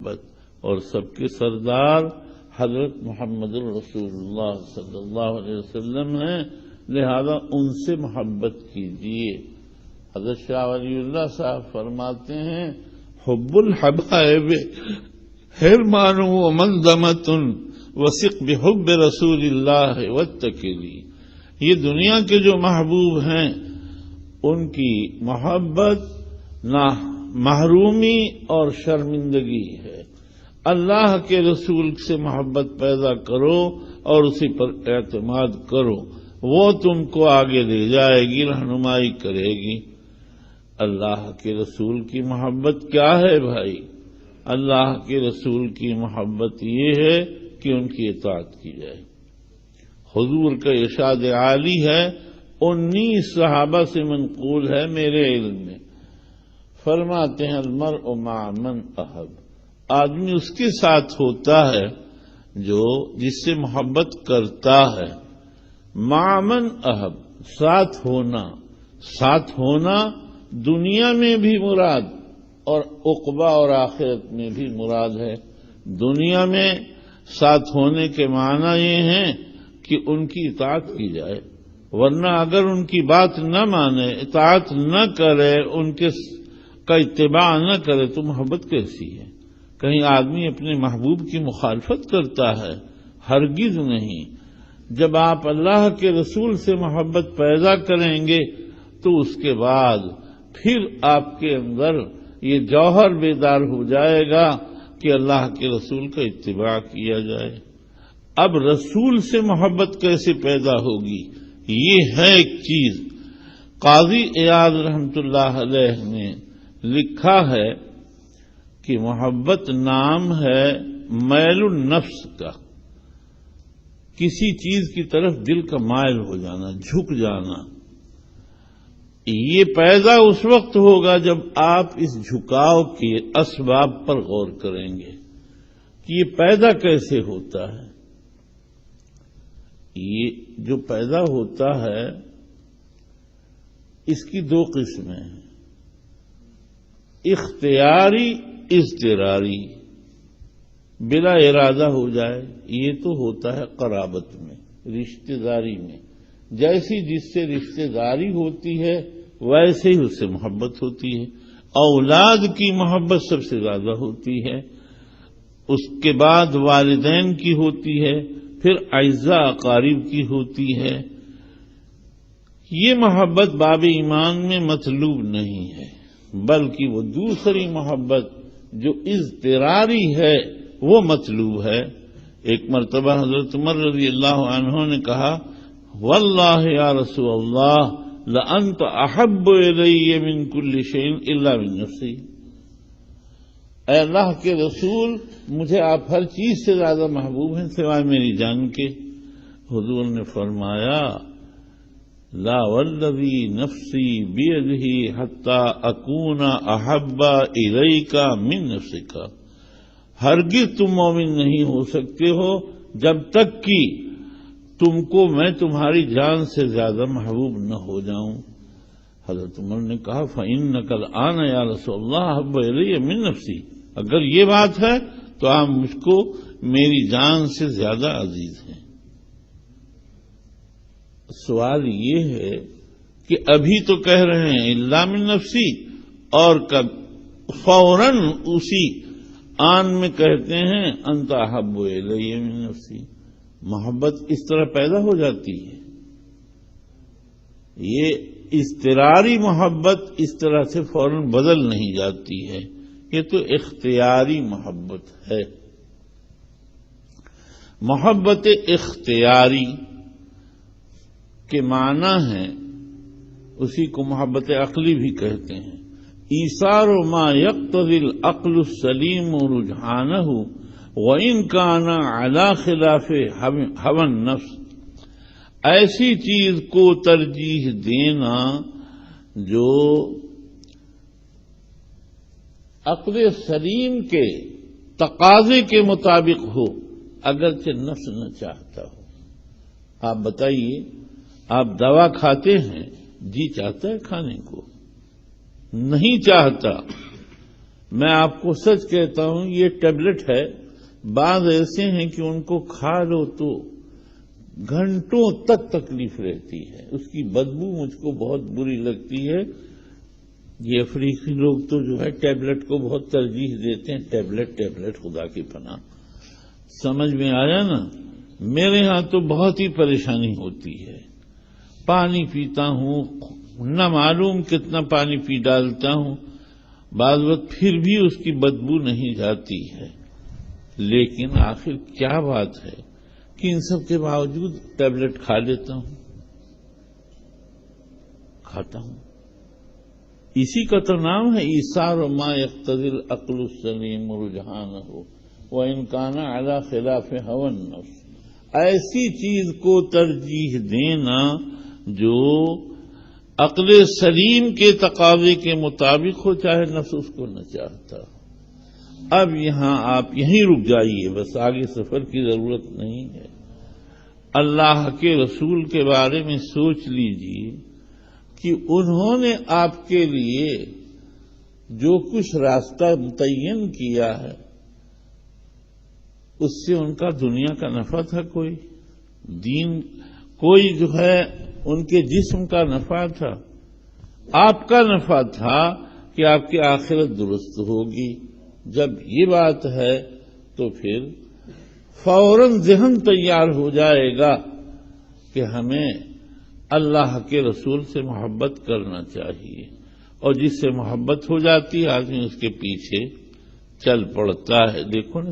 محبت، اور سب کے سردار حضرت محمد رسول اللہ صلی اللہ علیہ وسلم ہیں، لہذا ان سے محبت کیجیے۔ حضرت شاہ ولی اللہ صاحب فرماتے ہیں حب الحبائب حرمان ومنظمۃ وثق بحب رسول اللہ واتقلی۔ یہ دنیا کے جو محبوب ہیں ان کی محبت نہ محرومی اور شرمندگی ہے۔ اللہ کے رسول سے محبت پیدا کرو اور اسی پر اعتماد کرو، وہ تم کو آگے لے جائے گی، رہنمائی کرے گی۔ اللہ کے رسول کی محبت کیا ہے بھائی؟ اللہ کے رسول کی محبت یہ ہے کہ ان کی اطاعت کی جائے۔ حضور کا ارشاد عالی ہے، 19 صحابہ سے منقول ہے میرے علم میں، فرماتے ہیں المرء مع من احب، آدمی اس کے ساتھ ہوتا ہے جو جس سے محبت کرتا ہے۔ مع من احب، ساتھ ہونا دنیا میں بھی مراد اور عقبہ اور آخرت میں بھی مراد ہے۔ دنیا میں ساتھ ہونے کے معنی یہ ہیں کہ ان کی اطاعت کی جائے، ورنہ اگر ان کی بات نہ مانے، اطاعت نہ کرے، ان کے کا اتباع نہ کرے تو محبت کیسی ہے؟ کہیں آدمی اپنے محبوب کی مخالفت کرتا ہے؟ ہرگز نہیں۔ جب آپ اللہ کے رسول سے محبت پیدا کریں گے تو اس کے بعد پھر آپ کے اندر یہ جوہر بیدار ہو جائے گا کہ اللہ کے رسول کا اتباع کیا جائے۔ اب رسول سے محبت کیسے پیدا ہوگی؟ یہ ہے ایک چیز۔ قاضی عیاض رحمۃ اللہ علیہ نے لکھا ہے کہ محبت نام ہے میل النفس کا، کسی چیز کی طرف دل کا مائل ہو جانا، جھک جانا۔ یہ پیدا اس وقت ہوگا جب آپ اس جھکاؤ کے اسباب پر غور کریں گے کہ یہ پیدا کیسے ہوتا ہے۔ یہ جو پیدا ہوتا ہے اس کی 2 قسمیں ہیں، اختیاری، اضطراری۔ بلا ارادہ ہو جائے یہ تو ہوتا ہے قرابت میں، رشتہ داری میں، جیسی جس سے رشتہ داری ہوتی ہے ویسے ہی اس سے محبت ہوتی ہے۔ اولاد کی محبت سب سے زیادہ ہوتی ہے، اس کے بعد والدین کی ہوتی ہے، پھر اعزاء اقارب کی ہوتی ہے۔ یہ محبت باب ایمان میں مطلوب نہیں ہے، بلکہ وہ دوسری محبت جو اضطراری ہے وہ مطلوب ہے۔ ایک مرتبہ حضرت عمر رضی اللہ عنہ نے کہا واللہ یا رسول اللہ لأنت احب الی من کل شیء الا من نفسی، اے اللہ کے رسول مجھے آپ ہر چیز سے زیادہ محبوب ہیں سوائے میری جان کے۔ حضور نے فرمایا لا والذی نفسی بیدہ حتی اکون احب الیک من نفسک، ہرگز تم مومن نہیں ہو سکتے ہو جب تک کہ تم کو میں تمہاری جان سے زیادہ محبوب نہ ہو جاؤں۔ حضرت عمر نے کہا فإنک الآن یا رسول اللہ احب الی من نفسی، اگر یہ بات ہے تو آپ مجھ کو میری جان سے زیادہ عزیز ہیں۔ سوال یہ ہے کہ ابھی تو کہہ رہے ہیں الا من نفسی، اور کب فوراً اسی آن میں کہتے ہیں انت احب الی من نفسی۔ محبت اس طرح پیدا ہو جاتی ہے، یہ اضطراری محبت اس طرح سے فوراً بدل نہیں جاتی ہے، یہ تو اختیاری محبت ہے۔ محبت اختیاری کے معنی ہے، اسی کو محبت عقلی بھی کہتے ہیں، ایثار ما یقتضی العقل السلیم رجحانہ وَإِنْ كَانَ عَلَى خِلَافِ هَوَى النَّفْسِ، ایسی چیز کو ترجیح دینا جو عقل سلیم کے تقاضے کے مطابق ہو، اگرچہ نفس نہ چاہتا ہو۔ آپ بتائیے، آپ دوا کھاتے ہیں، جی چاہتا ہے کھانے کو؟ نہیں چاہتا، میں آپ کو سچ کہتا ہوں یہ ٹیبلٹ ہے، بعض ایسے ہیں کہ ان کو کھا لو تو گھنٹوں تک تکلیف رہتی ہے، اس کی بدبو مجھ کو بہت بری لگتی ہے۔ یہ افریقی لوگ تو جو ہے ٹیبلٹ کو بہت ترجیح دیتے ہیں، ٹیبلٹ خدا کی پناہ، سمجھ میں آیا نا؟ میرے ہاں تو بہت ہی پریشانی ہوتی ہے، پانی پیتا ہوں، نہ معلوم کتنا پانی پی ڈالتا ہوں، بعض وقت پھر بھی اس کی بدبو نہیں جاتی ہے۔ لیکن آخر کیا بات ہے کہ ان سب کے باوجود ٹیبلٹ کھا لیتا ہوں، کھاتا ہوں۔ اسی کا تو نام ہے ایثار ما یقتضی العقل السلیم رجحانہ وان کان علی خلاف هوى النفس، ایسی چیز کو ترجیح دینا جو عقل سلیم کے تقاضے کے مطابق ہو، چاہے نفس اس کو نہ چاہتا۔ اب یہاں آپ یہیں رک جائیے، بس آگے سفر کی ضرورت نہیں ہے۔ اللہ کے رسول کے بارے میں سوچ لیجیے کہ انہوں نے آپ کے لیے جو کچھ راستہ متعین کیا ہے اس سے ان کا دنیا کا نفع تھا، کوئی دین، کوئی جو ہے ان کے جسم کا نفع تھا؟ آپ کا نفع تھا کہ آپ کی آخرت درست ہوگی۔ جب یہ بات ہے تو پھر فوراً ذہن تیار ہو جائے گا کہ ہمیں اللہ کے رسول سے محبت کرنا چاہیے، اور جس سے محبت ہو جاتی ہے آدمی اس کے پیچھے چل پڑتا ہے۔ دیکھو نا